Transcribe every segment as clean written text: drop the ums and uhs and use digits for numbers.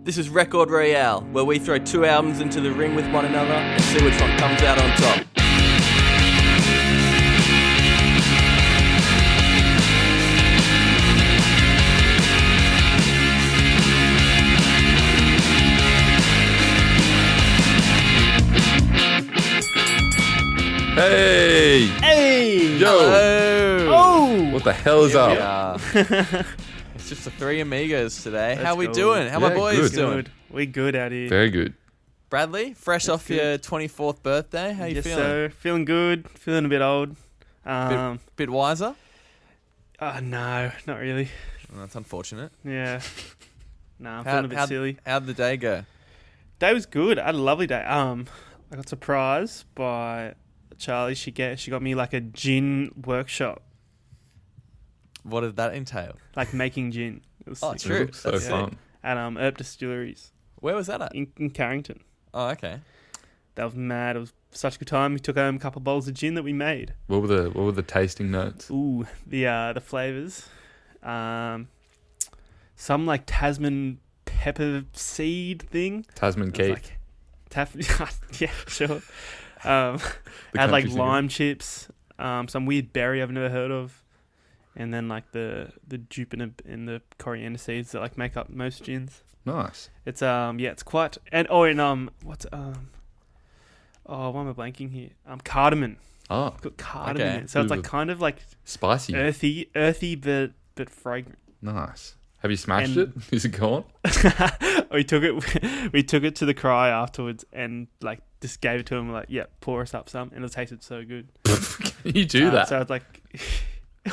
This is Record Royale, where we throw two albums into the ring with one another and see which one comes out on top. Hey! Hey! Yo! Hello! Oh! What the hell is up? It's just the three amigos today. Let's How we go. doing? How my boys good. doing? Good. We good out here. Very good. Bradley, fresh off good. your 24th birthday. How you yes, feeling? sir. Feeling good. Feeling a bit old. Bit wiser? No, not really. Well, that's unfortunate. Yeah. Nah, I'm feeling a bit silly. How'd the day go? Day was good. I had a lovely day. I got surprised by Charlie. She got me like a gin workshop, What did that entail? like making gin. It was Oh, sick. true. So That's fun. At Herb Distilleries Where was that at? in Carrington. Oh, okay. That was mad. It was such a good time. We took home a couple of bowls of gin that we made. What were the tasting notes? Ooh, the flavors. Some like Tasman pepper seed thing. Tasman It was cake. yeah, sure. Had like country singer. lime chips, some weird berry I've never heard of, and then like the jupiter and the coriander seeds that like make up most gins. Nice. It's it's quite why am I blanking here? Cardamom. Oh, It's got cardamom Okay. in it, so it's like kind of like spicy. earthy but fragrant. Nice. Have you smashed And- it? Is it gone? we took it to the cry afterwards and like just gave it to him like, yeah, pour us up some, and it tasted so good. Can you do that? So it's like,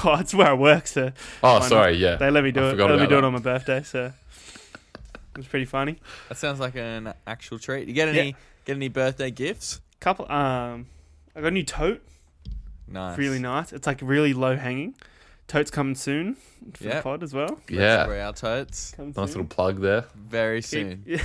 oh, it's where I work, so Oh, why sorry. not? Yeah. They let me do I it. forgot They let me about do it that. on my birthday, so it was pretty funny. That sounds like an actual treat. You get any birthday gifts? Couple, I got a new tote, Nice. really nice. It's like really low hanging. Tote's coming soon for the Yep. pod as well. Yeah. Royale totes. Coming Nice soon. little plug there. Very soon. Yeah,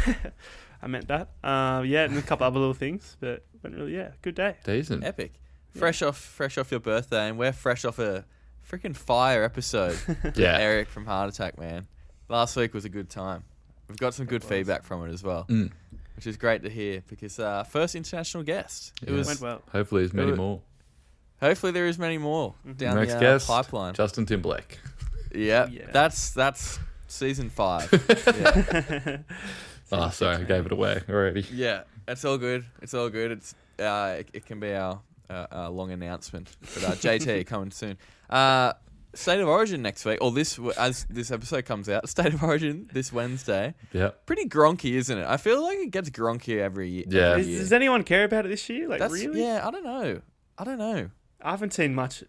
I meant that. And a couple other little things, but really, good day. Decent. Epic. Fresh off your birthday, and we're fresh off a freaking fire episode. Yeah. Eric from Heart Attack, man. Last week was a good time. We've got some good feedback from it as well, Mm. which is great to hear because first international guest. It Yeah. was Went well. Hopefully, there's many It- more. hopefully there is many more down Next the guest, pipeline. Justin Timberlake. Yeah, Yeah. that's season 5. yeah. Oh, sorry. I gave it away already. Yeah, it's all good. It's all good. It's it can be our long announcement, but JT coming soon. State of Origin next week, or as this episode comes out. State of Origin this Wednesday. Yeah. Pretty gronky, isn't it? I feel like it gets gronky every year. Yeah. every year. Does anyone care about it this year? Like, That's, really? Yeah, I don't know. I haven't seen much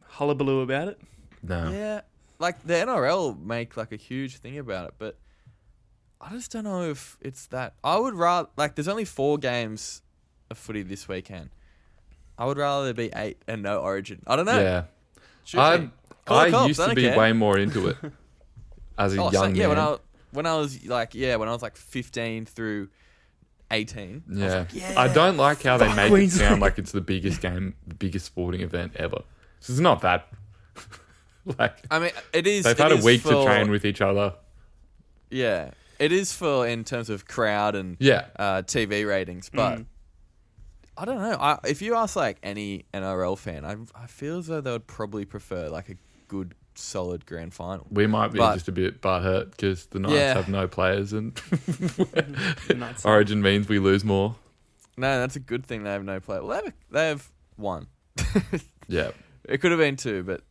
hullabaloo about it. No. Yeah, like the NRL make like a huge thing about it, but I just don't know if it's that. I would rather there's only 4 games of footy this weekend. I would rather there be 8 and no Origin. I don't know. Yeah. Shoot me. Call the I cops, used I to don't be care. way more into it as a Oh, young yeah, man. when I was like 15 through 18. I was Yeah. like, yeah. I don't like how they make it Queensland. sound like it's the biggest game, the biggest sporting event ever. It's not that. Like, I mean, it is. they've had it a is week for, to train with each other. Yeah, it is for in terms of crowd and Yeah. TV ratings, but I don't know. If you ask like any NRL fan, I feel as though they would probably prefer like a good, solid grand final. We might be But- just a bit butthurt because the Knights Yeah. have no players and Nuts. Origin means we lose more. No, that's a good thing. They have no player. Well, they have 1. Yeah. It could have been 2, but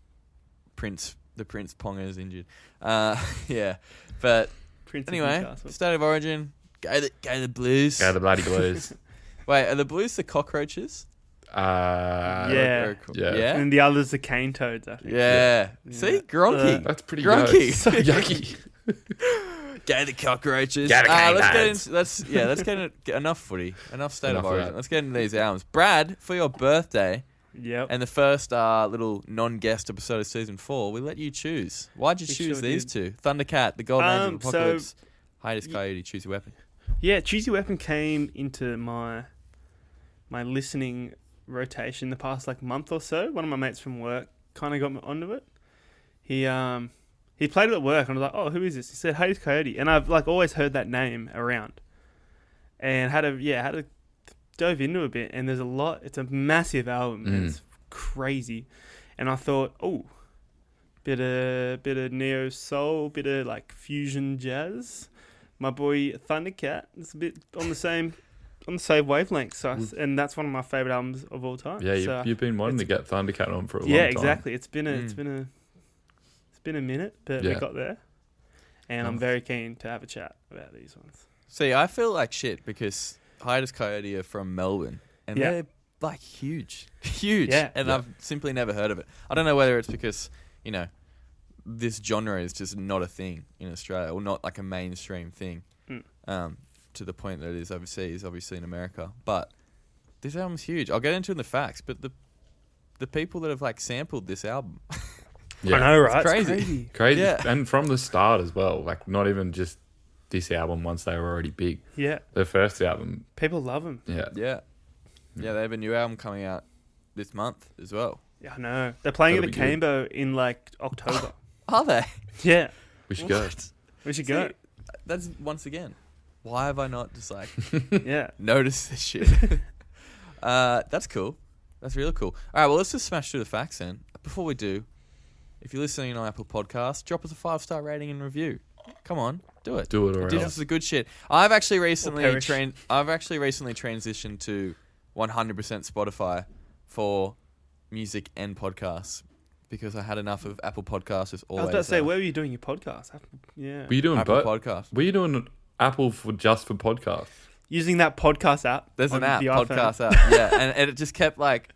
the Prince Ponga is injured. Yeah, but Prince of anyway, Newcastle. State of Origin. Go the Blues. Go the bloody Blues. Wait, are the Blues the cockroaches? Yeah. Very cool. Yeah. Yeah. And the others are cane toads, I think. Yeah. See, Gronky. That's pretty Grunky. gross. So yucky. Go the cockroaches. Go the let's Kangaroos. get into enough footy. Enough State Enough of of Origin. that. Let's get into these albums. Brad, for your birthday Yep. and the first little non-guest episode of season 4, we let you choose. Why'd you We choose sure these did. 2? Thundercat, The Golden Age of So- Apocalypse, Hiatus Kaiyote, Choose Your Weapon. Yeah, Choose Your Weapon came into my listening rotation the past like month or so. One of my mates from work kind of got me onto it. He He played it at work, and I was like, "Oh, who is this?" He said, "Hiatus Kaiyote," and I've like always heard that name around, and had to dove into a bit. And there's a lot. It's a massive album. And it's crazy, and I thought, oh, bit of neo soul, bit of like fusion jazz. My boy Thundercat is a bit on the same wavelength. So and that's one of my favorite albums of all time. Yeah, so you've been wanting to get Thundercat on for a long time. yeah, exactly. It's been a minute, but we got there, and I'm very keen to have a chat about these ones. See, I feel like shit because Hiatus Kaiyote are from Melbourne, and they're like huge, and I've simply never heard of it. I don't know whether it's because this genre is just not a thing in Australia, or not like a mainstream thing, to the point that it is overseas, obviously in America. But this album's huge. I'll get into it in the facts, but the people that have like sampled this album. Yeah. I know, right? It's Crazy. Yeah. And from the start as well. Like, not even just this album once they were already big. Yeah. Their first album. People love them. Yeah. Yeah. Yeah, they have a new album coming out this month as well. Yeah, I know. They're playing That'll at the be good. Cambo in like October. Are they? Yeah. We should go. What? We should See, go. That's once again. Why have I not just like Yeah. noticed this shit? That's cool. That's really cool. All right, well, let's just smash through the facts then. Before we do, if you're listening on Apple Podcasts, drop us a 5-star rating and review. Come on, do it. Do it or This else. is the good shit. I've actually recently perish. transitioned to 100% Spotify for music and podcasts because I had enough of Apple Podcasts. As I always, was about to say, where were you doing your podcast? Yeah. Were you doing Apple both? Podcast. Were you doing Apple just for podcasts? Using that podcast app. There's on an app, the iPhone. podcast app, yeah, and it just kept like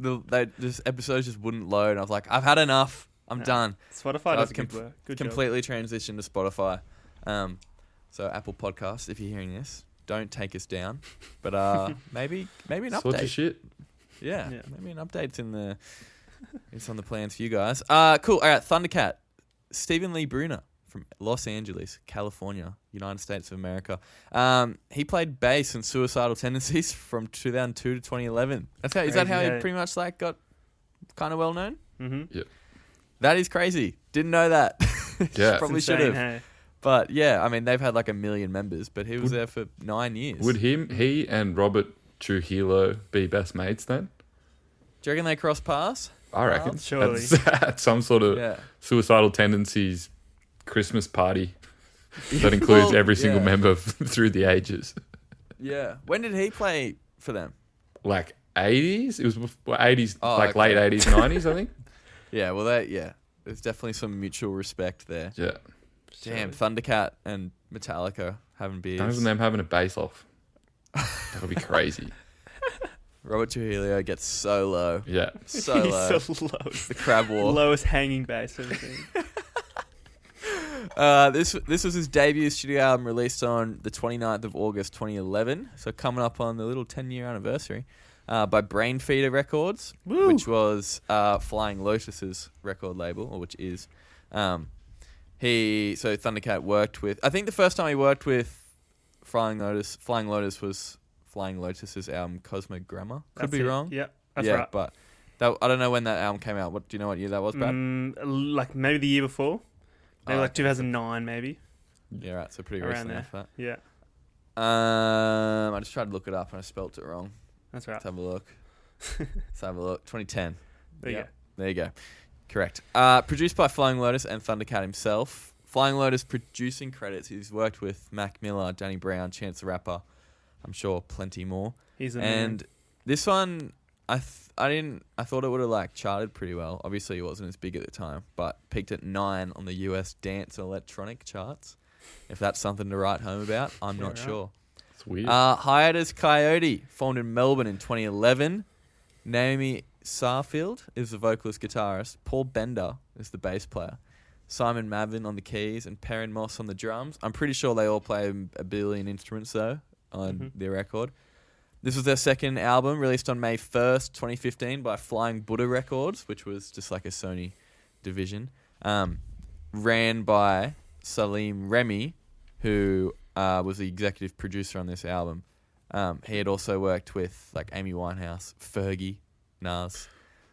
episodes just wouldn't load. And I was like, I've had enough. I'm done. Spotify So does I've good work. Good job. Completely transitioned to Spotify. So Apple Podcasts, if you're hearing this, don't take us down. But maybe an Sort your update. shit. Yeah, Yeah. maybe an update's it's on the plans for you guys. Cool. All right, Thundercat, Stephen Lee Bruner from Los Angeles, California, United States of America. He played bass in Suicidal Tendencies from 2002 to 2011. Is that how he pretty much like got kind of well known? Mm-hmm. That is crazy. Didn't know that. Yeah. Probably should have. But yeah, I mean, they've had like 1 million members, but he was there for 9 years. Would he and Robert Trujillo be best mates then? Do you reckon they cross paths? I reckon. surely. At some sort of Yeah. Suicidal Tendencies Christmas party that includes Well, every single yeah. member through the ages. Yeah. When did he play for them? Like 80s? It was 80s, Oh, like okay. late 80s, 90s, I think. Yeah, well, there's definitely some mutual respect there. Yeah. Damn, Thundercat and Metallica having beers. Imagine them having a bass off. That would be crazy. Robert Trujillo gets so low. Yeah. So He's low. so lowest, The crab walk. lowest hanging bass I've ever seen. This was his debut studio album released on the 29th of August 2011. So coming up on the little 10-year anniversary. By Brain Feeder Records, Woo. which was Flying Lotus's record label, or which is. Thundercat worked with. I think the first time he worked with Flying Lotus was Flying Lotus's album Cosmogramma. Could That's be it. wrong. Yeah, that's yeah, right. but I don't know when that album came out. What do you know? What year that was, Brad? Like maybe the year before. Maybe Oh, like okay. 2009, maybe. Yeah, right. So pretty Around recently there. after Yeah, that. I just tried to look it up and I spelt it wrong. that's right. Let's have a look. 2010. There you Yeah. go. There you go. Correct. Produced by Flying Lotus and Thundercat himself. Flying Lotus producing credits. He's worked with Mac Miller, Danny Brown, Chance the Rapper. I'm sure plenty more. He's a And man. this one, I thought it would have like charted pretty well. Obviously, it wasn't as big at the time, but peaked at 9 on the US dance and electronic charts. If that's something to write home about, I'm Yeah, not right. sure. It's weird. Hiatus Kaiyote, formed in Melbourne in 2011. Naomi Sarfield is the vocalist guitarist. Paul Bender is the bass player. Simon Mavin on the keys and Perrin Moss on the drums. I'm pretty sure they all play a billion instruments though on their record. This was their second album, released on May 1st, 2015 by Flying Buddha Records, which was just like a Sony division. Ran by Salim Remy, who was the executive producer on this album. He had also worked with like Amy Winehouse, Fergie, Nas,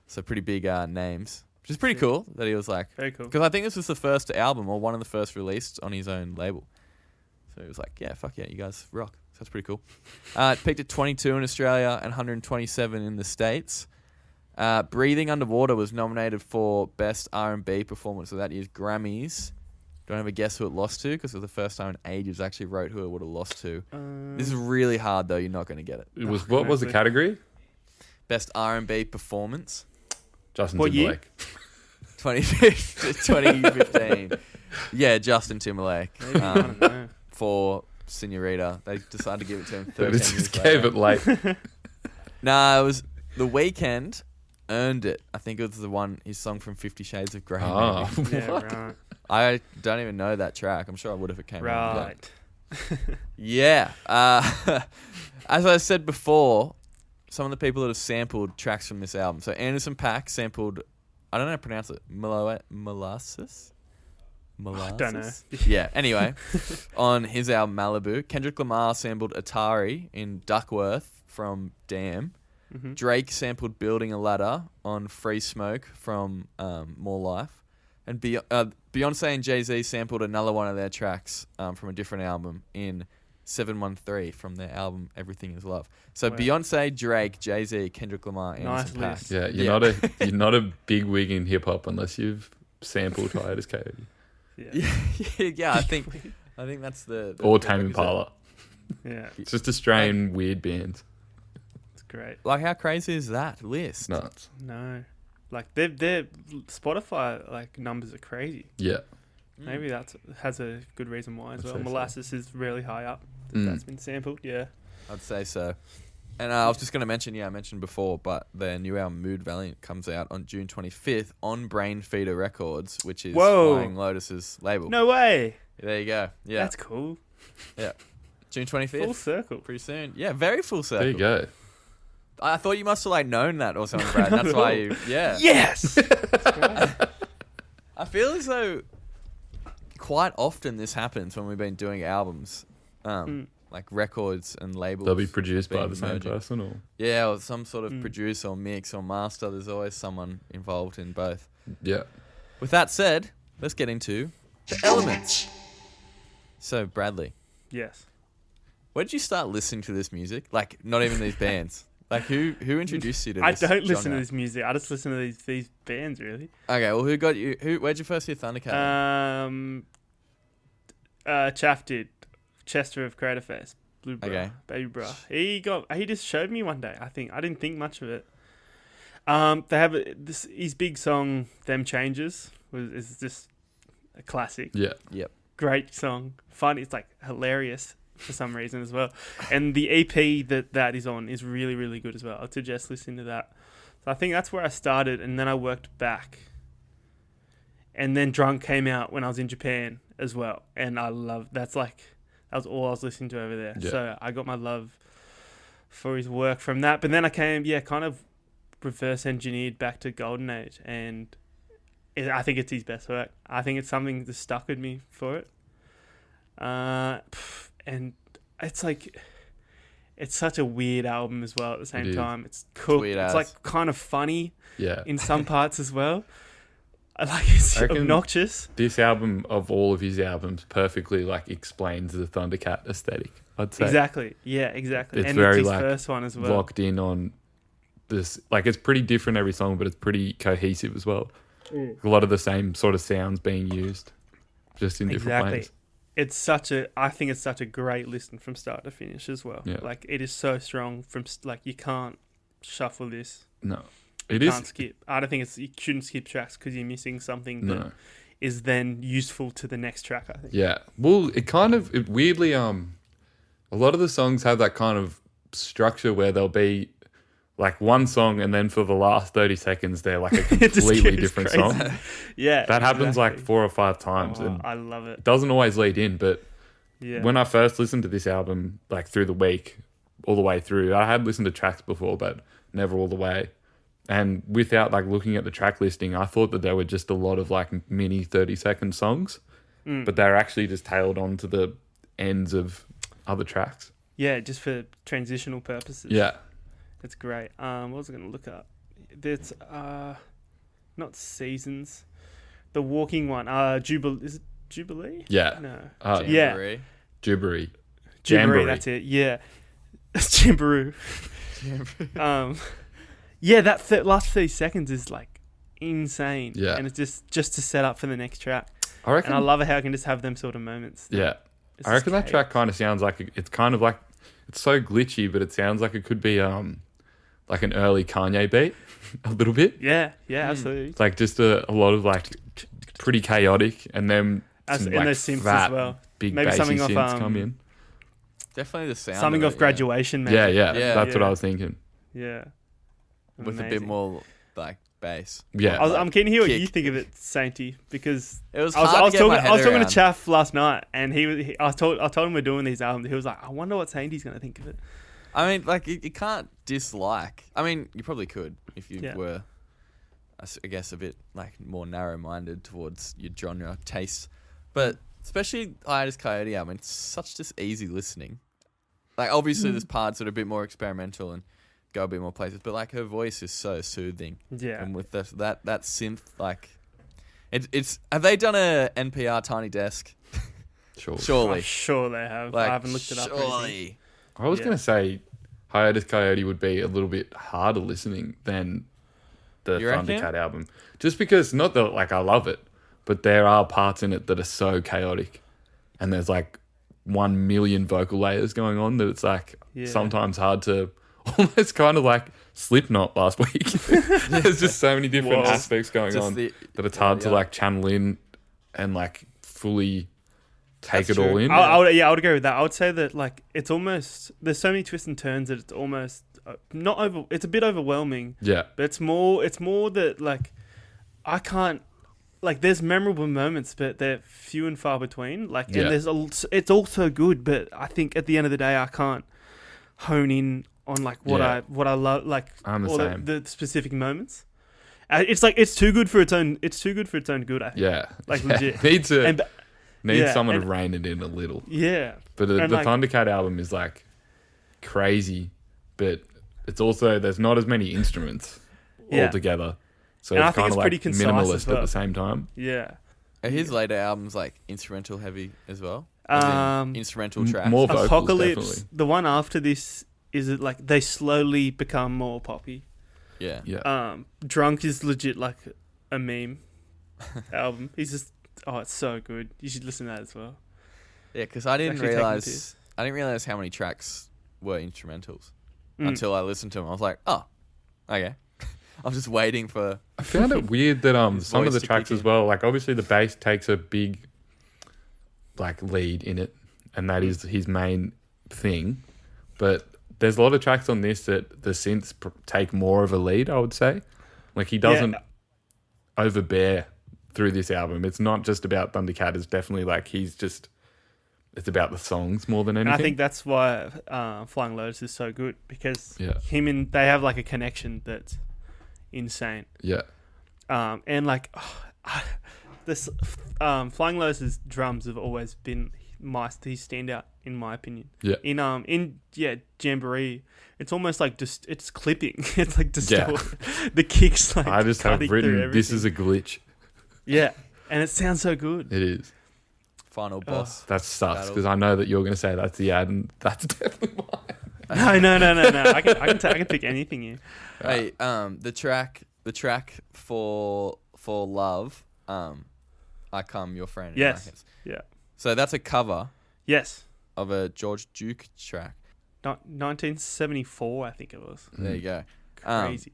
so pretty big names which is pretty Sick. cool that he was like, Very cool. because I think this was the first album or one of the first released on his own label. So he was like, yeah, fuck yeah, you guys rock. So that's pretty cool. It peaked at 22 in Australia and 127 in the States. Breathing Underwater was nominated for Best R&B Performance of that year's Grammys. Don't have a guess who it lost to, because it was the first time in ages I actually wrote who it would have lost to. This is really hard, though. You're not going to get it. It was what was the category? Best R&B Performance. Justin What year? Timberlake. 2015. Yeah, Justin Timberlake. Maybe, I don't know. For Senorita. They decided to give it to him They 13 just years gave later. it late. Nah, it was The Weeknd earned it. I think it was the one, his song from 50 Shades of Grey. Oh, maybe. Yeah, what? right. I don't even know that track. I'm sure I would if it came out. Right. Yeah. As I said before, some of the people that have sampled tracks from this album. So Anderson .Paak sampled, I don't know how to pronounce it, Molasses? I don't know. Yeah, anyway, on his album Malibu. Kendrick Lamar sampled Atari in Duckworth from Damn. Mm-hmm. Drake sampled Building a Ladder on Free Smoke from More Life. And Beyonce and Jay-Z sampled another one of their tracks from a different album in 713 from their album Everything Is Love. So Wow. Beyonce, Drake, Jay-Z, Kendrick Lamar, Anderson Nice .Paak. list. Yeah, you're not a big wig in hip hop unless you've sampled Hiatus Kaiyote Yeah. Yeah, I think that's the or Tame Impala. Yeah. It's just Australian weird bands. It's great. Like, how crazy is that list? Nuts. No. Like their Spotify like numbers are crazy. Yeah. Maybe that has a good reason why as I'd well. say so. Molasses is really high up. Mm. That's been sampled. Yeah. I'd say so. And I was just going to mention, I mentioned before, but their new album Mood Valiant comes out on June 25th on Brain Feeder Records, which is Whoa. Flying Lotus's label. No way. There you go. Yeah. That's cool. June 25th. Full circle. Pretty soon. Yeah, very full circle. There you go. I thought you must have like known that or something, Brad. Not That's at why all. you. Yeah. Yes. I feel as though quite often this happens when we've been doing albums, like records and labels. They'll be produced by being the same merging. person, or Yeah, or some sort of producer or mix or master. There's always someone involved in both. yeah. With that said, let's get into the elements. So, Bradley, Yes. where did you start listening to this music? Like, not even these bands. Like, who introduced you to I this don't listen genre? to this music. I just listen to these bands really. Okay, well, who got you? Where'd you first hear Thundercat? Chaff did. Chester of Creator Face. Blue Bra. Okay. Baby Bra. He just showed me one day, I think. I didn't think much of it. They have his big song Them Changes is just a classic. Yeah. Yep. Great song. Fun. It's like hilarious for some reason as well. And the EP that is on is really, really good as well. I suggest listening to that. So I think that's where I started, and then I worked back. And then Drunk came out when I was in Japan as well. And I love that was all I was listening to over there. Yeah. So I got my love for his work from that. But then I came, kind of reverse engineered back to Golden Age, and I think it's his best work. I think it's something that stuck with me for it. And it's like, it's such a weird album as well at the same It is. time. It's cool. Weird It's as. like kind of funny Yeah. in some parts as well. It's I reckon- obnoxious. This album, of all of his albums, perfectly like explains the Thundercat aesthetic, I'd say. Exactly. Yeah, exactly. It's and very, it's his like, first one as well. Locked in on this, like it's pretty different every song, but it's pretty cohesive as well. A lot of the same sort of sounds being used, just in different ways. I think it's such a great listen from start to finish as well. Yeah. Like it is so strong you can't shuffle this. No, it You is. can't skip. I don't think you shouldn't skip tracks because you're missing something that No. is then useful to the next track, I think. Yeah. Well, it weirdly, a lot of the songs have that kind of structure where they'll be like one song, and then for the last 30 seconds, they're like a It just completely gets different crazy. song. Yeah. That happens like exactly. 4 or 5 times, Oh, and I love it. it doesn't always lead in. But Yeah. when I first listened to this album, like through the week, all the way through, I had listened to tracks before, but never all the way. And without like looking at the track listing, I thought that there were just a lot of like mini 30-second songs, but they're actually just tailed on to the ends of other tracks. Yeah, just for transitional purposes. Yeah. It's great. What was I going to look up? There's not Seasons. The walking one. Jubilee. Is it Jubilee? Yeah. No. Yeah. Jamboree. Jamboree. Jamboree. That's it. Yeah. Jamboree. Yeah, that last 30 seconds is like insane. Yeah. And it's just to set up for the next track. I reckon. And I love how I can just have them sort of moments. Yeah. It's I reckon just that track kind of sounds like it's kind of like it's so glitchy, but it sounds like it could be like an early Kanye beat, a little bit. Yeah, absolutely. It's like just a lot of like pretty chaotic, and then some, And like, those synths fat, as well. big Maybe bassy something off, synths come in. Definitely the sound. Something of off it, Graduation, maybe. Yeah, Yeah. that's what I was thinking. Yeah. with a bit Amazing. more like bass. Yeah, I'm keen to hear what Kick. you think of it, Sainty, because It was I was hard to get talking. my head I was talking around. to Chaff last night, and I told him we're doing these albums. He was like, "I wonder what Sainty's going to think of it." I mean, like you can't dislike. I mean, you probably could if you were, I guess, a bit like more narrow-minded towards your genre tastes. But especially Hiatus Kaiyote album, it's such just easy listening. Like obviously, there's parts that are a bit more experimental and go a bit more places, but like her voice is so soothing. Yeah. And with that synth, like it's have they done a NPR Tiny Desk? sure. Surely, I'm sure they have. like, I haven't looked it up. or anything. Surely. I was Yeah. gonna say Hiatus Kaiyote would be a little bit harder listening than the You reckon? Thundercat album, just because not that like I love it, but there are parts in it that are so chaotic, and there's like 1 million vocal layers going on that it's like sometimes hard to almost kind of like Slipknot last week. There's just so many different aspects going on that it's hard to like channel in and like fully take That's it all true. in. I would agree with that. I would say that like it's almost there's so many twists and turns that it's almost not over. It's a bit overwhelming. Yeah, But it's more that like I can't like there's memorable moments, but they're few and far between. Like and it's also good, but I think at the end of the day I can't hone in on like what I love, like I'm the all same. the specific moments. It's like it's too good for its own. It's too good for its own good. I think. yeah, Like legit. needs And someone and- to rein it in a little. Yeah. But the And, like- Thundercat album is like crazy, but it's also there's not as many instruments Yeah. altogether, so And I it's think kind it's of like pretty concise as minimalist well. at the same time. Yeah. Are his later albums like instrumental heavy as well? As in instrumental tracks. more vocals, Apocalypse. definitely. The one after this is it like they slowly become more poppy. Yeah. Yeah, Drunk is legit like a meme album. He's just it's so good. You should listen to that as well. Yeah, because I didn't Actually taking the realize piss. how many tracks were instrumentals Mm. until I listened to them. I was like, oh, okay. I was just waiting for. I found it weird that His some of voice the to tracks kick as in. well, like obviously the bass takes a big like lead in it, and that is his main thing. But there's a lot of tracks on this that the synths take more of a lead, I would say. Like he doesn't overbear through this album. It's not just about Thundercat. It's definitely like it's about the songs more than And anything. I think that's why Flying Lotus is so good because Yeah. they have like a connection that's insane. Yeah. And like this Flying Lotus's drums have always been his standout in my opinion. Yeah. In Jamboree, it's almost like just it's clipping. It's like distorted. The kicks like I just have cutting through written this everything. is a glitch. Yeah, and it sounds so good. It is. Final boss. That sucks Battle. because I know that you're going to say that's the ad, and that's definitely mine. No. I can pick anything here. Hey, the track for Love, I Come Your Friend. in Yes. brackets. Yeah. So that's a cover Yes. of a George Duke track. 1974, I think it was. There you go. Crazy.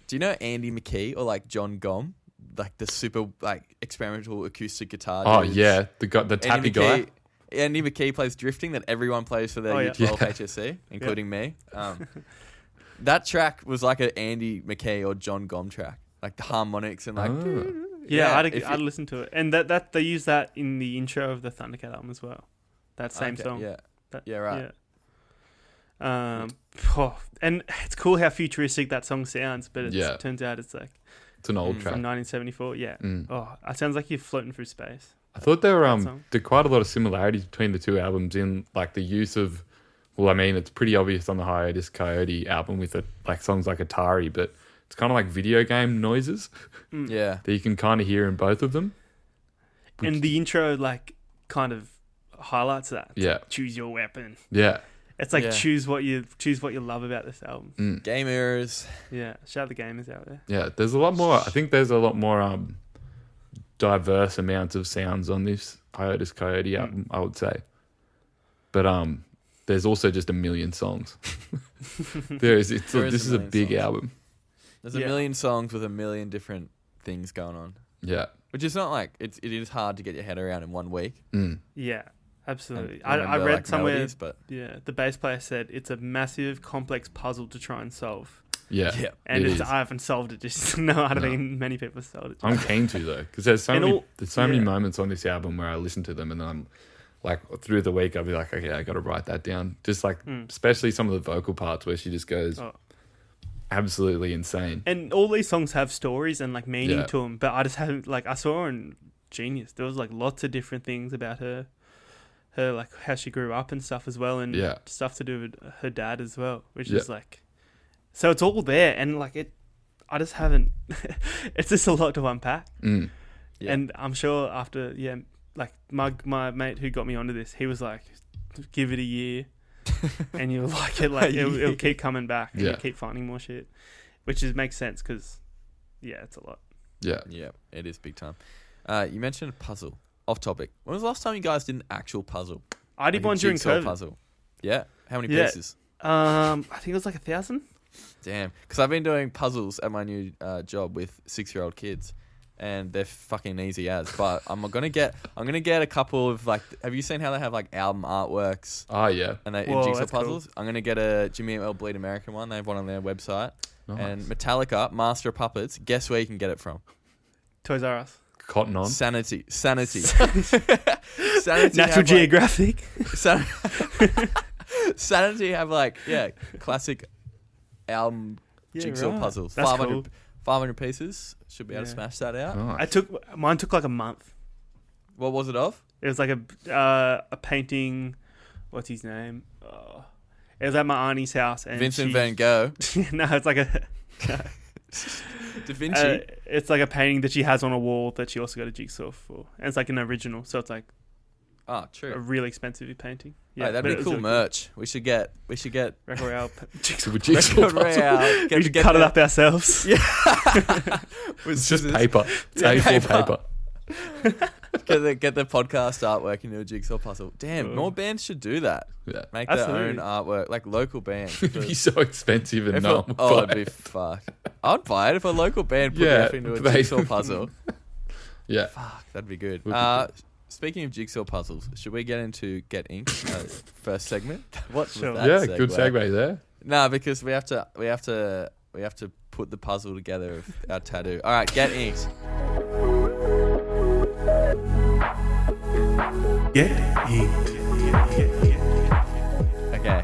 Do you know Andy McKee or like John Gom, like the super like experimental acoustic guitar? Oh dudes? yeah, the tappy guy. Andy McKee plays Drifting that everyone plays for their Oh, yeah. U12 HSC, including me. That track was like an Andy McKee or John Gom track, like the harmonics and like. Oh. Yeah, if I'd you- listen to it, and that they use that in the intro of the Thundercat album as well. That same Okay, song. Yeah. That- Yeah, right. Yeah. And it's cool how futuristic that song sounds, but it turns out it's like It's an old Mm. track. from 1974. Yeah. Mm. Oh, it sounds like you're floating through space. I thought there were That song. there are quite a lot of similarities between the two albums in like the use of. Well, I mean, it's pretty obvious on the Hiatus Kaiyote album with it, like songs like Atari, but it's kind of like video game noises Yeah. that you can kind of hear in both of them. And the intro like kind of highlights that. Yeah. Choose your weapon. Yeah. It's like Yeah. choose what you love about this album. Mm. Gamers. Yeah, shout out the gamers out there. Yeah, there's a lot more. I think there's a lot more diverse amounts of sounds on this Hiatus Kaiyote album, I would say. But there's also just a million songs. This is a big songs. album. There's a million songs with a million different things going on. Yeah. Which is not like it is hard to get your head around in 1 week. Mm. Yeah, absolutely. And I remember, read like, somewhere. melodies, but Yeah, the bass player said it's a massive, complex puzzle to try and solve. Yeah. Yeah. And it is. I haven't solved it. Just no, I don't think many people have solved it. I'm keen to though, because there's so And many yeah. moments on this album where I listen to them and then I'm like through the week I'll be like, okay, I got to write that down. Just like especially some of the vocal parts where she just goes absolutely insane. And all these songs have stories and like meaning Yeah. to them, but I just haven't like I saw in Genius there was like lots of different things about her like how she grew up and stuff as well, and Yeah. stuff to do with her dad as well, which Yeah. is like so it's all there and like it. I just haven't. It's just a lot to unpack. Mm. Yeah. And I'm sure after, like my mate who got me onto this, he was like, give it a year and you'll like it. Like it'll keep coming back and Yeah. you'll keep finding more shit, which makes sense because, it's a lot. Yeah. yeah, it is big time. You mentioned a puzzle. Off topic. When was the last time you guys did an actual puzzle? I did Like a one during jigsaw COVID. puzzle. Yeah. How many Yeah. pieces? I think it was like 1,000. Damn. Because I've been doing puzzles at my new job with 6-year-old kids, and they're fucking easy as. But I'm gonna get a couple of like. Have you seen how they have like album artworks Oh yeah. and they Whoa, jigsaw that's cool. puzzles? I'm gonna get a Jimmy L Bleed American one. They have one on their website. Nice. And Metallica, Master of Puppets. Guess where you can get it from? Toys R Us. Cotton on. Sanity. Sanity Natural have, Geographic. Like, Sanity have like classic album jigsaw puzzles. That's 500 pieces. Should be able to Yeah. smash that out. Nice. Mine took like a month. What was it of? It was like a painting. What's his name? It was at my auntie's house. And Vincent Van Gogh. No, it's like a. Da Vinci. It's like a painting that she has on a wall that she also got a jigsaw for, and it's like an original, so it's like Oh, a true. really expensive painting. Yeah, but that'd it be was cool really merch. We should get Record Royale jigsaw. With jigsaw Record puzzle. Royale. We should cut it up ourselves. Yeah. It's just paper. It's Yeah, A4 paper. paper. Get the podcast artwork into a jigsaw puzzle. Damn, more bands should do that. Yeah. Make Absolutely. their own artwork, like local bands. It'd be so expensive and If no a- one oh, would it'd buy be it. fucked. I'd buy it if a local band put Yeah, their effort into a they- jigsaw puzzle. Yeah. Fuck, that'd be good. Would be good. Speaking of jigsaw puzzles, should we get into Get Inked first segment? What was Sure. that Yeah, good segue there. No, because we have to put the puzzle together of our tattoo. All right, Get Inked. Get inked. Okay.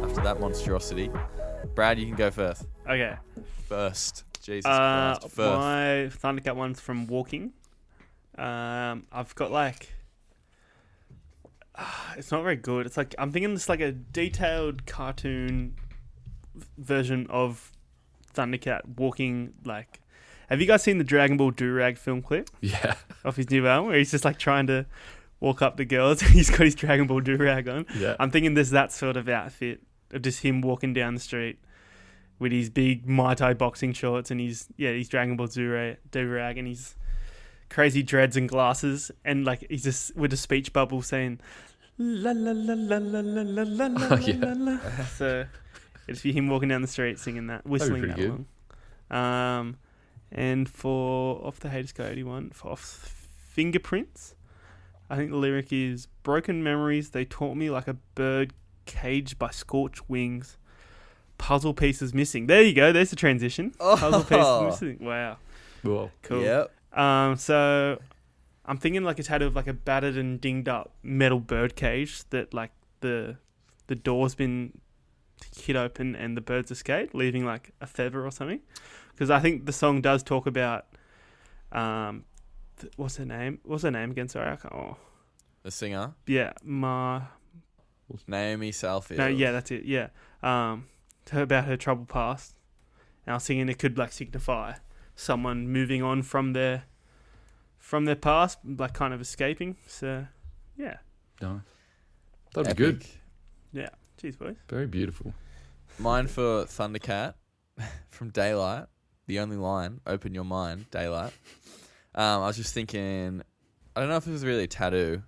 After that monstrosity, Brad, you can go first. Okay. First, Jesus Christ. First. My Thundercat one's from Walking. I've got like. It's not very good. It's like I'm thinking it's like a detailed cartoon version of Thundercat walking. Like, have you guys seen the Dragon Ball Durag film clip Yeah. of his new album where he's just like trying to walk up to girls and he's got his Dragon Ball Durag on? Yeah. I'm thinking there's that sort of outfit of just him walking down the street with his big Muay Thai boxing shorts and his Dragon Ball Durag and his crazy dreads and glasses, and like he's just with a speech bubble saying la la la la la la la la la yeah. la. So it's for him walking down the street singing that, whistling that pretty good. along. And for off the Hiatus Kaiyote one, for off Fingerprints, I think the lyric is broken memories. They taught me like a bird caged by scorched wings. Puzzle pieces missing. There you go. There's the transition. Puzzle pieces missing. Wow. Well, Cool. Yep. So I'm thinking like it's had like a battered and dinged up metal bird cage that like the door's been hit open and the bird's escaped, leaving like a feather or something. Because I think the song does talk about what's her name? What's her name again? Sorry, I can't. Oh, The singer, yeah, Naomi Salfield. no, yeah, that's it. Yeah, about her troubled past And I was thinking it could like signify someone moving on from their past, like kind of escaping. So, yeah. Nice. That'd be good. Epic. Yeah. Cheers, boys. Very beautiful. Mine for Thundercat from Daylight. The only line, open your mind, Daylight. I was just thinking, I don't know if this is really a tattoo.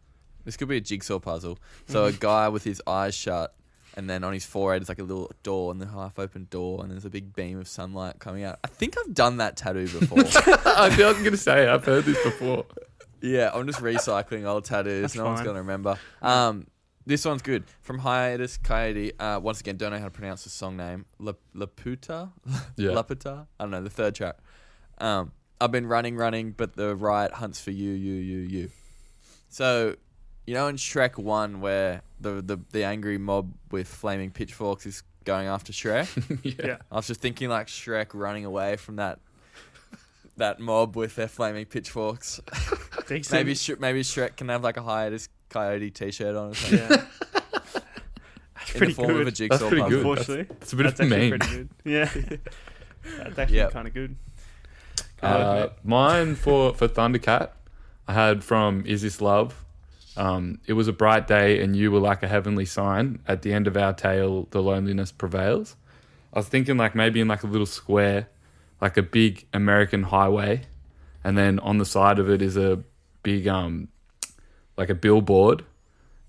This could be a jigsaw puzzle. So a guy with his eyes shut, and then on his forehead is like a little door, and the half-open door, and there's a big beam of sunlight coming out. I think I've done that tattoo before. I was going to say, I've heard this before. Yeah, I'm just recycling old tattoos. That's no one's fine. going to remember. This one's good. From Hiatus Kaiyote. Once again, don't know how to pronounce the song name. Laputa? Yeah. Laputa? I don't know, the third track. I've been running, but the riot hunts for you. So, you know in Shrek 1 where the angry mob with flaming pitchforks is going after Shrek? Yeah. I was just thinking like Shrek running away from that mob with their flaming pitchforks. Decent. Maybe Shrek can have like a Hiatus Kaiyote t-shirt on or something. Yeah. That's In pretty the form of a good. jigsaw That's pretty puzzle. good. Unfortunately. It's a bit That's of a actually meme. pretty good. Yeah. That's actually Yep. kind of good. Mine for Thundercat, I had from Is This Love? It was a bright day and you were like a heavenly sign. At the end of our tale, the loneliness prevails. I was thinking like maybe in like a little square, like a big American highway. And then on the side of it is a big, like a billboard.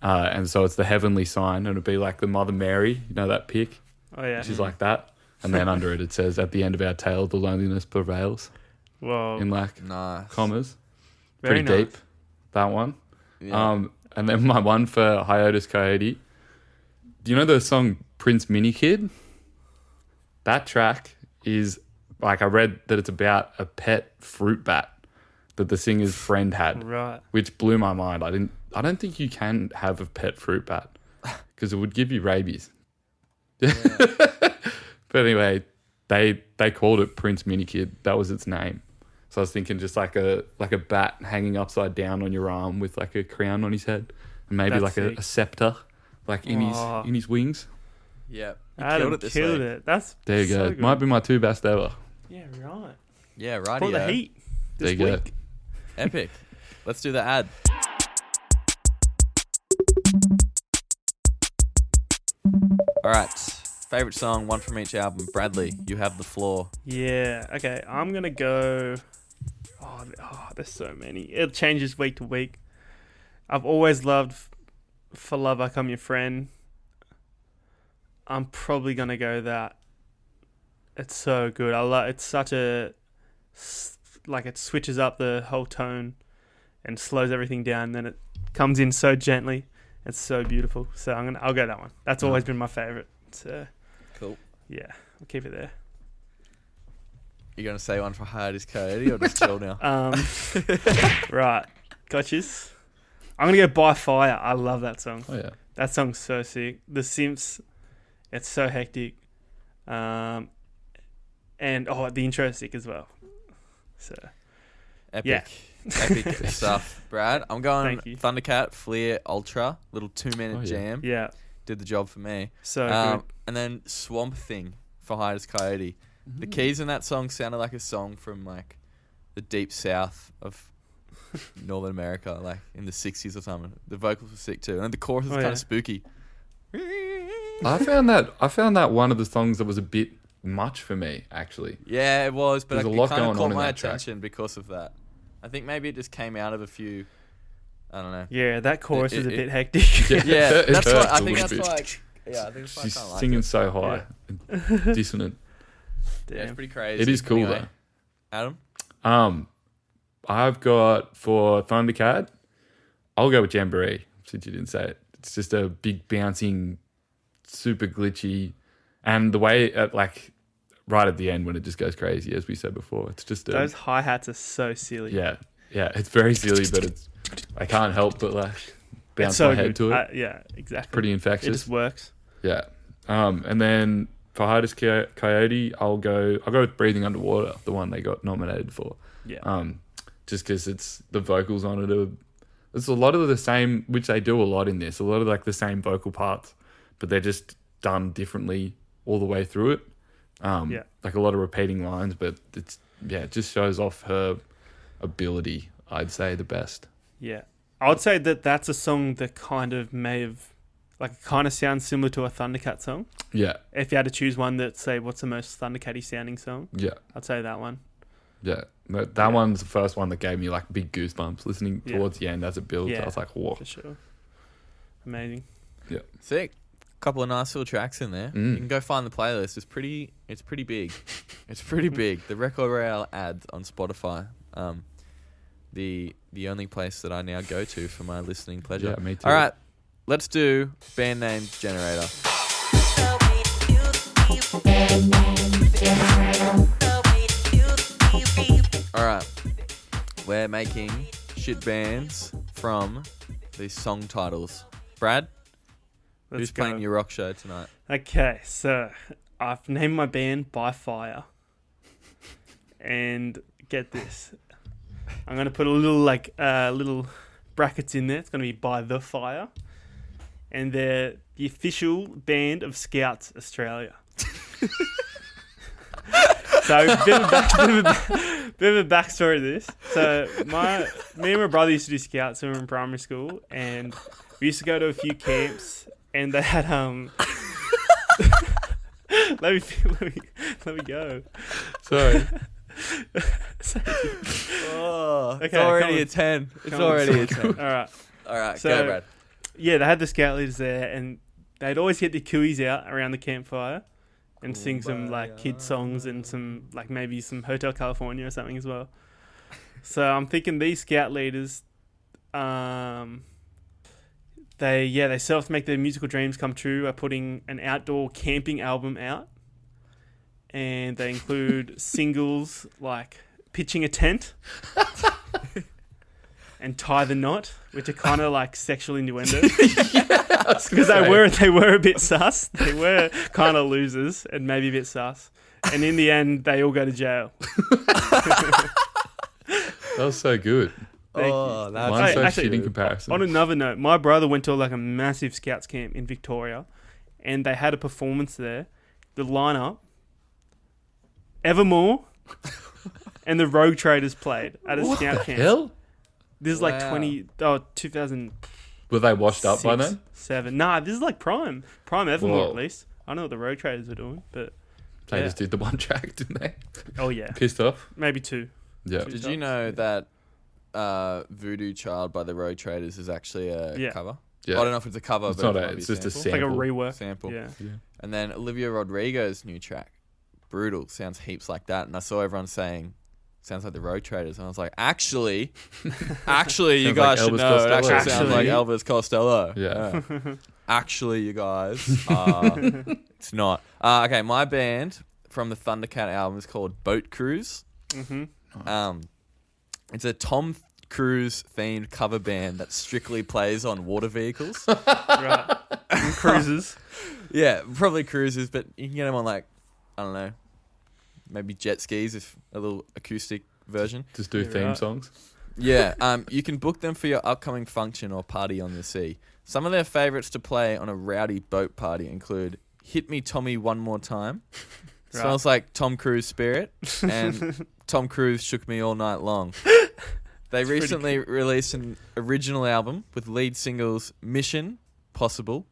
And so it's the heavenly sign. And it'd be like the Mother Mary, you know, that pic? Oh, yeah. She's like that. And then under it says, at the end of our tale, the loneliness prevails. Whoa. In like Nice. commas. Very Pretty nice. deep, that one. Yeah. And then my one for Hiatus Kaiyote. Do you know the song Prince Mini Kid? That track is like, I read that it's about a pet fruit bat that the singer's friend had, Right. which blew my mind. I don't think you can have a pet fruit bat because it would give you rabies. But anyway, they called it Prince Mini Kid. That was its name. So I was thinking just like a bat hanging upside down on your arm with like a crown on his head, and maybe That's like sick. a scepter, like in his wings. Yeah. You Adam killed it this killed week. it. That's There you so go. good. Might be my two best ever. Yeah, right. Yeah, right. For the heat There this you go. week. Epic. Let's do the ad. All right. Favorite song, one from each album. Bradley, you have the floor. Yeah. Okay. I'm gonna go. There's so many. It changes week to week. I've always loved "For Love I Come Your Friend." I'm probably gonna go that. It's so good. It's such a like it switches up the whole tone and slows everything down. Then it comes in so gently. It's so beautiful. So I'll go that one. That's always been my favorite. So Cool. yeah, I'll keep it there. You going to say one for Hiatus Kaiyote or just chill now? Right, gotchas. I'm gonna go "By Fire." I love that song. Oh yeah. That song's so sick. The Simps, it's so hectic. And the intro is sick as well. So Epic. Yeah. Epic stuff. Brad, I'm going Thank you. Thundercat, Fleer, Ultra. Little 2-minute Oh, yeah. jam. yeah, Did the job for me. so good. And then Swamp Thing for Hiatus Kaiyote. The keys in that song sounded like a song from like the deep south of Northern America, like in the 60s or something. The vocals were sick too. And the chorus was kind yeah. of spooky. I found that one of the songs that was a bit much for me, actually. Yeah, it was, but There's a it lot kind of going caught on in my that track. attention because of that. I think maybe it just came out of a few, I don't know. Yeah, that chorus is a it- bit hectic. Yeah, It that's why hurts I a think little that's bit. why. Yeah, I think that's why I She's kind of like singing it. so high, and dissonant. Yeah, it's Damn. pretty crazy. It is cool Anyway, Adam. I've got for Thundercat, I'll go with Jamboree, since you didn't say it. It's just a big bouncing, super glitchy, and the way like right at the end when it just goes crazy, as we said before, it's just Those hi-hats are so silly. yeah, it's very silly, but I can't help but like bounce It's so my head good. to it. Yeah, exactly. Pretty It infectious. just works. Yeah. And then for Hiatus Kaiyote, I'll go with Breathing Underwater, the one they got nominated for. Yeah. Just because it's the vocals on it it's a lot of the same, which they do a lot in this, a lot of like the same vocal parts, but they're just done differently all the way through it. Like a lot of repeating lines, but it just shows off her ability, I'd say, the best. Yeah. I would say that that's a song that kind of kind of sounds similar to a Thundercat song. Yeah. If you had to choose one that, say, what's the most Thundercat-y sounding song? Yeah. I'd say that one. Yeah. That one's the first one that gave me like big goosebumps listening towards the end as it builds. Yeah, I was like, whoa. for sure. Amazing. Yeah. Sick. Couple of nice little tracks in there. You can go find the playlist. It's pretty big. It's pretty big. The Record Royale ads on Spotify. The only place that I now go to for my listening pleasure. Yeah, me too. All right, let's do band name generator. All right, we're making shit bands from these song titles. Brad, who's playing your rock show tonight? Okay, so I've named my band By Fire. And get this. I'm going to put a little little brackets in there. It's going to be By the Fire. And they're the official band of Scouts Australia. So bit of a backstory to this. So me and my brother used to do Scouts when we were in primary school, and we used to go to a few camps, and they had let me go. Sorry. It's already a 10. It's already a 10. All right. So, go, Brad. Yeah, they had the scout leaders there, and they'd always get the cooies out around the campfire and sing some like kid songs and some maybe some Hotel California or something as well. So I'm thinking these scout leaders, they set off to make their musical dreams come true by putting an outdoor camping album out, and they include singles like Pitching a Tent and Tie the Knot, which are kind of like sexual innuendo. Because they were a bit sus. They were kind of losers and maybe a bit sus. And in the end, they all go to jail. That was so good. That's Mine's so shit in comparison. On another note, my brother went to a massive Scouts camp in Victoria, and they had a performance there. The lineup, Evermore, and the Rogue Traders played at a Scout camp. Hell? This is 2000. Were they washed up by then? 7. Nah, this is like Prime Evermore. Whoa. At least I don't know what the Rogue Traders were doing, but They just did the one track, didn't they? Oh yeah, Pissed off. maybe 2. Yeah. Did you know that Voodoo Child by the Road Traders is actually a cover? Yeah. I don't know if it's a cover, It's but not it might be it's just a It's like a sample. rework. sample. Yeah. And then Olivia Rodrigo's new track, Brutal, sounds heaps like that. And I saw everyone saying, sounds like the Road Traders. And I was like, actually, you Sounds guys like should Elvis know. It Costello. actually sounds like Elvis Costello. Yeah. Actually, you guys, it's not. Okay, my band from the Thundercat album is called Boat Cruise. Mm-hmm. It's a Tom Cruise themed cover band that strictly plays on water vehicles. Right. Cruises. Yeah, probably cruises, but you can get them on I don't know, maybe jet skis, if a little acoustic version. Just do theme songs. Yeah, you can book them for your upcoming function or party on the sea. Some of their favourites to play on a rowdy boat party include Hit Me Tommy One More Time, Smells Like Tom Cruise Spirit, and Tom Cruise Shook Me All Night Long. They recently released an original album with lead singles Mission, Possible,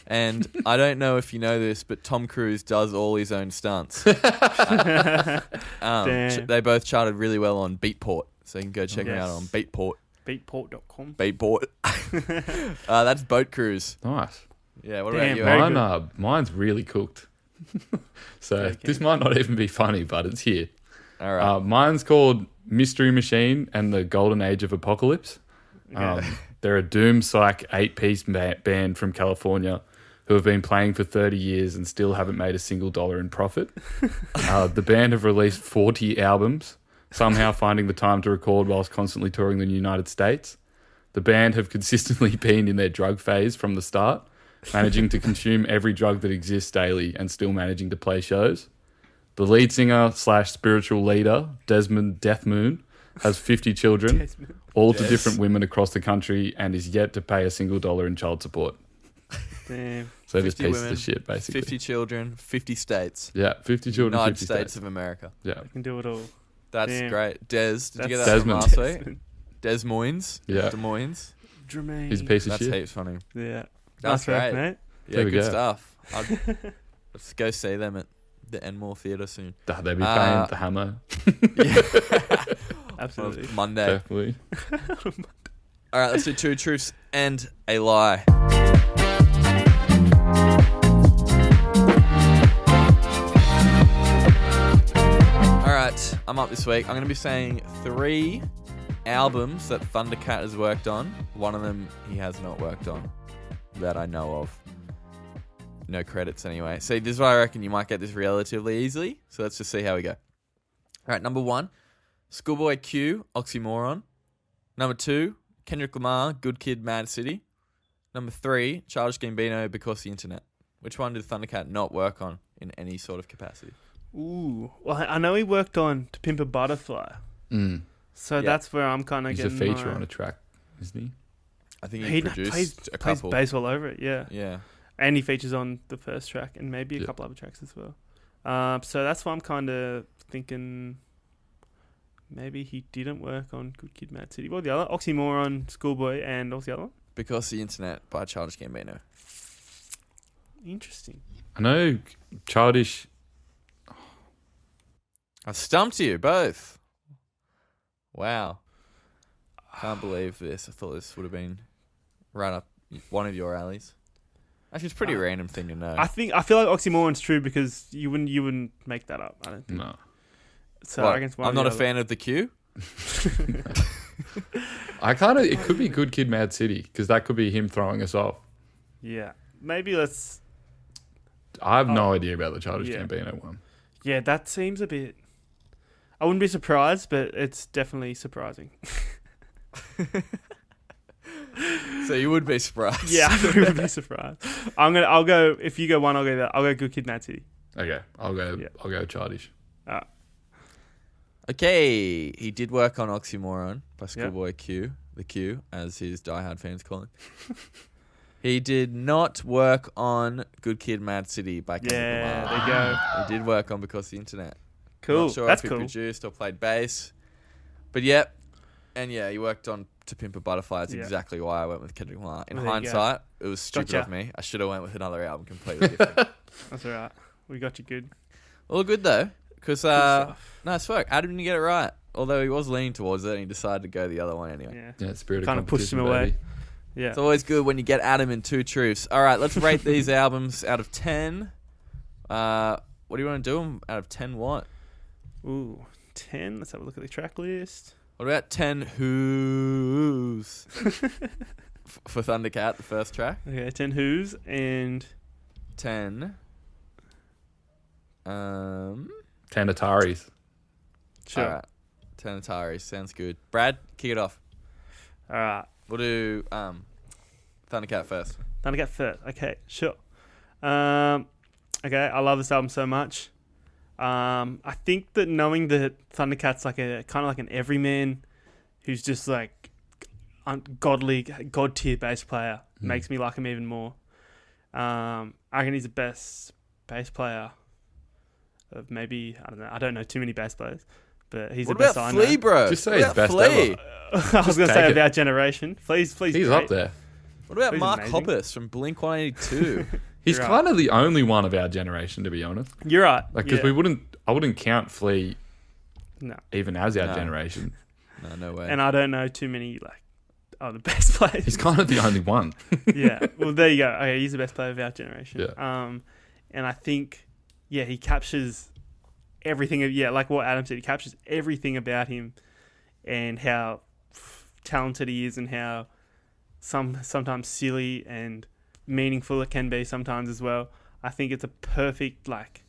and I don't know if you know this, but Tom Cruise does all his own stunts. They both charted really well on Beatport, so you can go check them out on Beatport. Beatport.com. Beatport. That's Boat Cruise. Nice. Yeah, what about you? Mine's really cooked. So this might not even be funny, but it's here. All right. Mine's called Mystery Machine and the Golden Age of Apocalypse. They're a doom psych 8-piece band from California who have been playing for 30 years and still haven't made a single dollar in profit. The band have released 40 albums, somehow finding the time to record whilst constantly touring the United States. The band have consistently been in their drug phase from the start, managing to consume every drug that exists daily and still managing to play shows. The lead singer / spiritual leader, Desmond Death Moon, has 50 children, all to different women across the country, and is yet to pay a single dollar in child support. Damn. So just 50 pieces women, of shit, basically. 50 children, 50 states. Yeah, 50 children, United 50 States states. of America. Yeah. I can do it all. That's Damn. great. Des, did you get that Desmond. from last week? Des Moines. Yeah. Des Moines. Jermaine. He's a piece of That's shit. heaps funny. Yeah. That's Nice work, great. mate. Yeah, There we good go. stuff. Let's go see them at the Enmore Theatre soon. They'll be playing the Hammer. Absolutely. On Monday. Definitely. All right, let's do 2 truths and a lie. All right, I'm up this week. I'm going to be saying 3 albums that Thundercat has worked on. One of them he has not worked on that I know of. No credits anyway. So this is why I reckon you might get this relatively easily. So let's just see how we go. All right, number 1, Schoolboy Q, Oxymoron. Number 2, Kendrick Lamar, Good Kid, Mad City. Number 3, Childish Gambino, Because the Internet. Which one did Thundercat not work on in any sort of capacity? Ooh. Well, I know he worked on To Pimp a Butterfly. Mm. So that's where I'm kind of He's getting a feature my... on a track, isn't he? I think he produced plays a couple. bass all over it, yeah. Yeah. And he features on the first track and maybe a Yeah. couple other tracks as well. So that's why I'm kind of thinking maybe he didn't work on Good Kid, Mad City. What was the other? Oxymoron, Schoolboy, and what was the other one? Because the Internet by Childish Gambino. Interesting. I know Childish. I stumped you both. Wow. Can't believe this. I thought this would have been right up one of your alleys. Actually, it's a pretty random thing to know. I feel like Oxymoron's true because you wouldn't make that up. I don't think. No. So What? I guess one I'm or not a the fan of the Q. It could be Good Kid, Mad City, because that could be him throwing us off. other. Yeah. Maybe let's. I have no idea about the Childish yeah. Gambino one. Yeah, that seems a bit. I wouldn't be surprised, but it's definitely surprising. So you would be surprised. Yeah, I would be surprised. I'll go. If you go one, I'll go that. I'll go Good Kid, Mad City. Okay, I'll go. Yeah. I'll go Childish. Okay, he did work on Oxymoron by Schoolboy Q, the Q, as his diehard fans call him. He did not work on Good Kid, Mad City by Kendrick Yeah, Lamar. there you go. He did work on Because the Internet. Cool. Not sure That's if he cool. produced or played bass, but yep. And yeah, he worked on To Pimp a Butterfly. That's Yeah. exactly why I went with Kendrick Lamar. In Well, there you go. hindsight, it was stupid Gotcha. of me. I should have went with another album completely different. That's all right. We got you good. All good though, because Good stuff. nice work. Adam didn't get it right. Although he was leaning towards it, and he decided to go the other one anyway. Yeah. Yeah, spirit of Kind of pushed him competition, away. baby. Yeah. It's always good when you get Adam in 2 truths. All right, let's rate these albums out of 10. What do you want to do them out of 10 what? Ooh, 10. Let's have a look at the track list. What about 10 who's? For Thundercat, the first track. Okay, 10 Who's and 10. 10 Ataris. sure. All right. 10 Ataris. Sounds good. Brad, kick it off. All right. We'll do Thundercat first. Thundercat first. Okay, sure. Okay, I love this album so much. I think that knowing that Thundercat's like a kind of like an everyman who's just like god tier bass player makes me like him even more. I reckon he's the best bass player of maybe, I don't know too many bass players, but he's What the best about I know. Flea, bro? Just say What his about best Flea? ever. I was going to take say it. about generation. Flea's He's great. up there. What about Flea's Mark amazing. Hoppus from Blink 182? He's You're kind of the only one of our generation, to be honest. You're right. Like, because yeah. I wouldn't count Flea No. even as our No. generation. No way. And I don't know too many like other bass players. He's kind of the only one. Yeah. Well, there you go. Okay, he's the best player of our generation. Yeah. And I think, yeah, he captures everything. Like what Adam said, he captures everything about him, and how talented he is, and how sometimes silly and meaningful it can be sometimes as well. I think it's a perfect, like,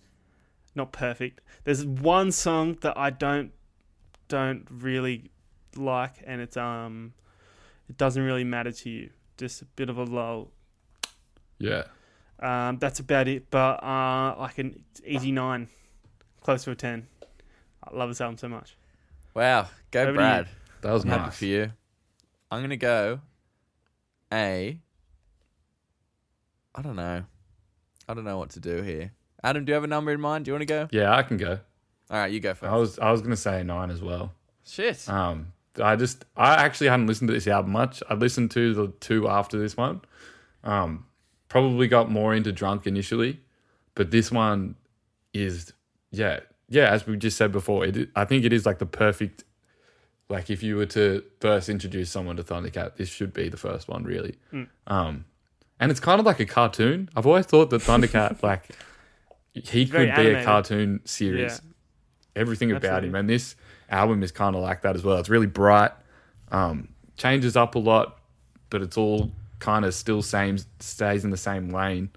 not perfect. There's one song that I don't really like, and it's it doesn't really matter to you. Just a bit of a lull. Yeah. That's about it. But like an easy 9, close to a 10. I love this album so much. Wow. Go, Over to Brad. That was I'm happy nice. for you. I'm going to go a I don't know. I don't know what to do here. Adam, do you have a number in mind? Do you want to go? Yeah, I can go. All right, you go first. I was gonna say 9 as well. Shit. I actually hadn't listened to this album much. I listened to the 2 after this one. Probably got more into Drunk initially, but this one is as we just said before, I think it is like the perfect, like if you were to first introduce someone to Thundercat, this should be the first one really. And it's kind of like a cartoon. I've always thought that Thundercat like he could be animated. a cartoon series. Yeah. Everything about Absolutely. him, and this album is kind of like that as well. It's really bright, changes up a lot, but it's all kind of still stays in the same lane.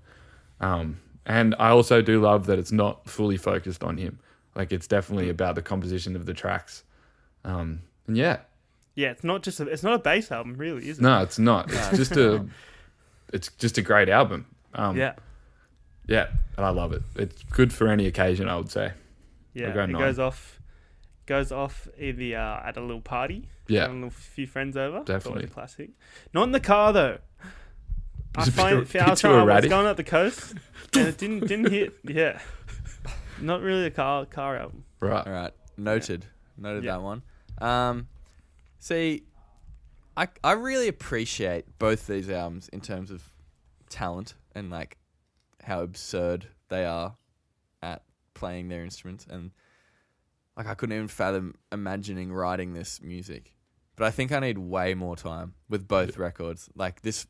And I also do love that it's not fully focused on him. Like it's definitely about the composition of the tracks. And yeah, it's not a bass album, really, is it? no, it's not. It's just a great album. Yeah, and I love it. It's good for any occasion, I would say. yeah. I'll go It 9. goes off either at a little party, Yeah. having a few friends over. It's Definitely. always a classic. Not in the car though. I It's a find bit I was too trying, I was erratic. going up the coast and it didn't hit. Yeah, not really a car album. Right. All right, noted. Noted Yeah. that one. See, I really appreciate both these albums in terms of talent and like how absurd they are at playing their instruments, and like I couldn't even fathom imagining writing this music. But I think I need way more time with both records. Like this,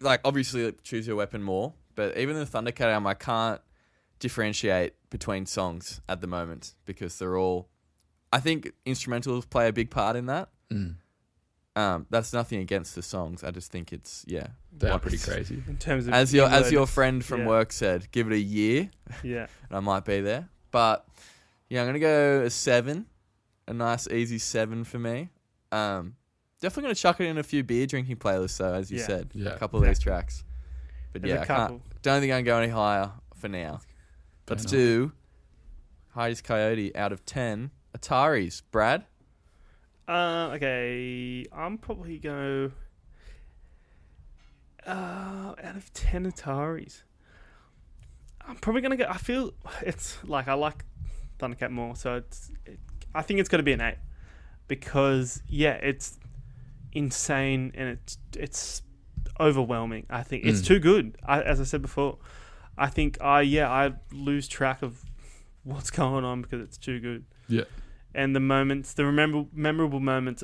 like obviously Choose Your Weapon more, but even the Thundercat album, I can't differentiate between songs at the moment because they're all. I think instrumentals play a big part in that. That's nothing against the songs. I just think it's They're pretty crazy. In terms of As your friend from Yeah. work said, give it a year, Yeah, and I might be there. But yeah, I'm gonna go a 7, a nice easy 7 for me. Definitely gonna chuck it in a few beer drinking playlists though, as you Yeah. said. Yeah. A couple of these tracks. But there's yeah, a I couple. don't think I can go any higher for now. Let's enough. do Hiatus Kaiyote out of 10 Ataris. Brad? Okay, I'm probably go out of 10 Ataris. I'm probably gonna go. I feel it's like I like Thundercat more, so I think it's gonna be an 8 because it's insane and it's overwhelming. I think it's too good. As I said before, I think I lose track of what's going on because it's too good. Yeah. And the moments, the memorable moments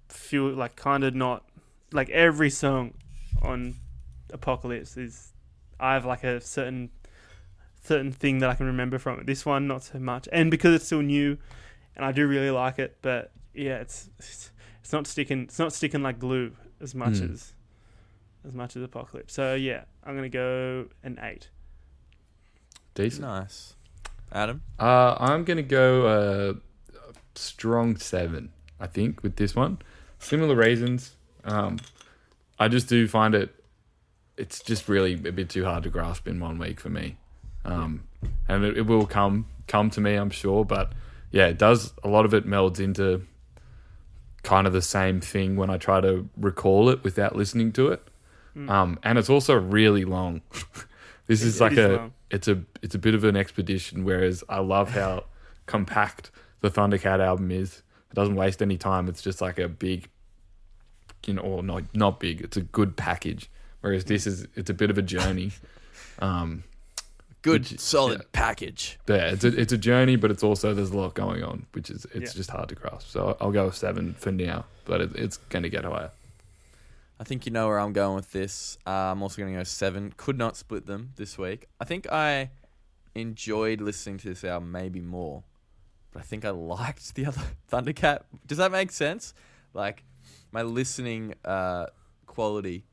feel like kind of not like every song on Apocalypse is I have like a certain thing that I can remember from it. This one not so much, and because it's still new, and I do really like it. But yeah, it's not sticking. It's not sticking like glue as much as Apocalypse. So yeah, I'm gonna go an 8. Decent. Nice. Adam? I'm going to go a strong 7, I think, with this one. Similar reasons. I just do find it's just really a bit too hard to grasp in 1 week for me. And it will come to me, I'm sure. But yeah, it does. A lot of it melds into kind of the same thing when I try to recall it without listening to it. And it's also really long. This is like it's a bit of an expedition, whereas I love how compact the Thundercat album is. It doesn't waste any time. It's just like a big, or not big. It's a good package. Whereas it's a bit of a journey. Good, solid package. Yeah, it's a journey, but it's also there's a lot going on, which is just hard to grasp. So I'll go with 7 for now, but it's going to get higher. I think you know where I'm going with this. I'm also going to go 7. Could not split them this week. I think I enjoyed listening to this album maybe more, but I think I liked the other Thundercat. Does that make sense? Like my listening quality,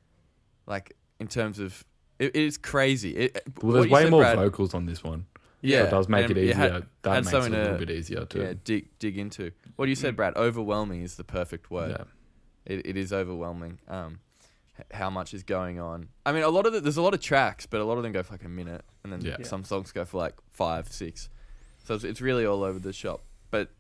like in terms of it is crazy. Well, there's way more vocals on this one. Yeah, So it does make and it easier. had That makes it a something little to- bit easier too. Yeah, dig into. What you said, Brad. Overwhelming is the perfect word. Yeah. It is overwhelming. How much is going on? I mean, there's a lot of tracks, but a lot of them go for like a minute, and then some songs go for like 5, 6. So it's really all over the shop. But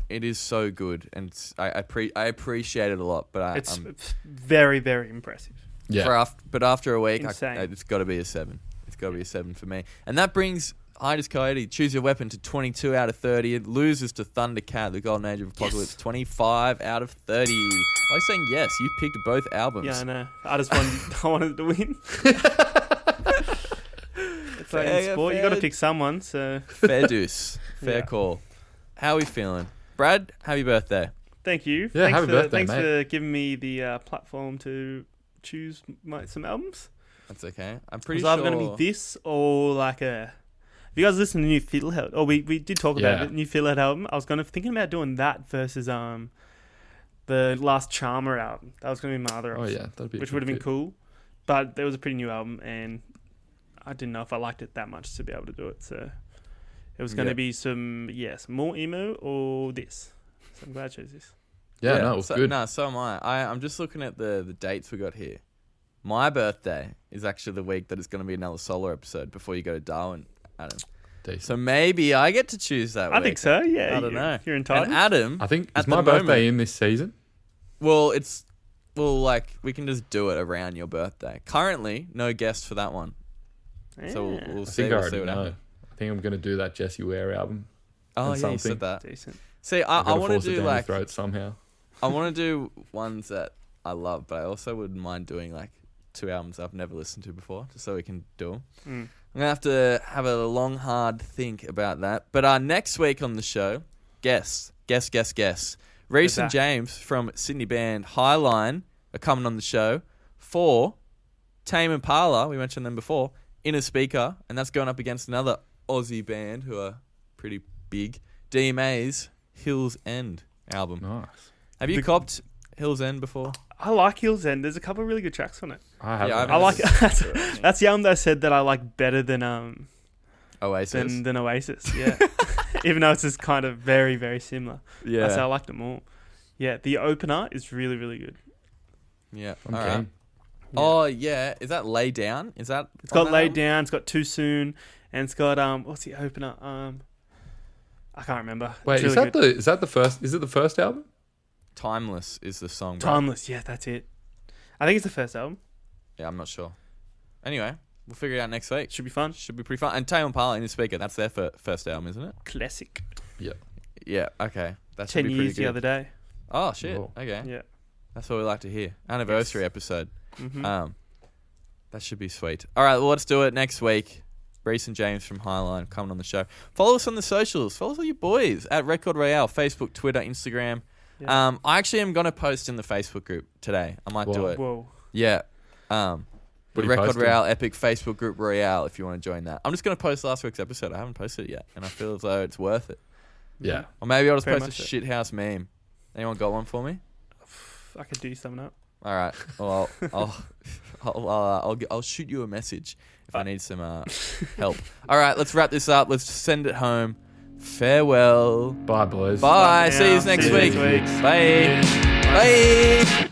it is so good, and I appreciate it a lot. But it's very, very impressive. Yeah. But after a week, Insane. it's got to be a 7. It's got to be a 7 for me. And that brings Hiatus Kaiyote, Choose Your Weapon, to 22 out of 30. It loses to Thundercat, The Golden Age of Apocalypse, 25 out of 30. Why are you saying yes? You picked both albums. Yeah, I know. I wanted to win. It's like in sport, you got to pick someone. So Fair deuce. Fair Yeah. call. How are we feeling? Brad, happy birthday. thank you. Yeah, happy birthday, Thanks mate. for giving me the platform to choose some albums. That's okay. I'm pretty It's sure. either going to be this or like a. If you guys listen to the new Fiddlehead, or we did talk about it, new Fiddlehead album. I was thinking about doing that versus the last Charmer album. That was going to be my other Oh option, yeah, that'd be. which would have been cool. But it was a pretty new album, and I didn't know if I liked it that much to be able to do it. So it was going to be some more emo or this. So I'm glad I chose this. Yeah, no, it was good. No, so am I. I'm just looking at the dates we got here. My birthday is actually the week that it's going to be another solo episode before you go to Darwin, Adam. Decent. So maybe I get to choose that week. I think so. Yeah, I don't know. You're entitled. And Adam, I think at is my the birthday moment- in this season. well, we can just do it around your birthday. Currently, no guest for that one. So we'll I see. think I We'll see already what know. happens. I think I'm gonna do that Jessie Ware album. Oh and yeah, you something. said that. Decent. See, I want to force it do down your like throat somehow. I want to do ones that I love, but I also wouldn't mind doing like 2 albums I've never listened to before, just so we can do them. Mm. I'm gonna have a long, hard think about that. But next week on the show, guess. Reese and that? James from Sydney band Highline are coming on the show for Tame Impala. We mentioned them before. Inner Speaker, and that's going up against another Aussie band who are pretty big. DMA's Hills End album. Nice. Have you copped Hills End before? I like Hills End. There's a couple of really good tracks on it. I have. Yeah, Yeah, I've I like never- that's the album that I said that I like better than Oasis. than Oasis. Yeah, even though it's just kind of very very similar. Yeah. So I liked it more. Yeah, the opener is really really good. Yeah. I'm All keen. right. Oh yeah. Is that Lay Down? Is that? It's got on that Laid album? Down. It's got Too Soon, and it's got what's the opener? I can't remember. Wait, It's is really that good. is that the first? Is it the first album? Timeless is the song. Bro. Timeless? Yeah, that's it. I think it's the first album. Yeah, I'm not sure. Anyway, we'll figure it out next week. Should be fun. Should be pretty fun. And Tame Impala in the Speaker. That's their first album, isn't it? Classic. Yeah. Yeah. Okay. That should 10 be pretty years good. the other day. Oh shit. Whoa. Okay. Yeah. That's what we like to hear. Anniversary episode. Mm-hmm. That should be sweet. All right, well, let's do it next week. Reese and James from Highline coming on the show. Follow us on the socials. Follow all your boys at Record Royale, Facebook, Twitter, Instagram. Yeah. I actually am going to post in the Facebook group today. I might do Whoa. it. Whoa. Yeah. The What are you Record posting? Royale Epic Facebook group Royale if you want to join that. I'm just going to post last week's episode. I haven't posted it yet, and I feel as though it's worth it. Yeah. Or maybe I'll just Very post a much shithouse meme. Anyone got one for me? I could do something up. All right. Well, I'll shoot you a message if I need some help. All right, let's wrap this up. Let's send it home. Farewell. Bye, boys. Bye. now. See you next See you week. next week. Bye. Cheers. Bye.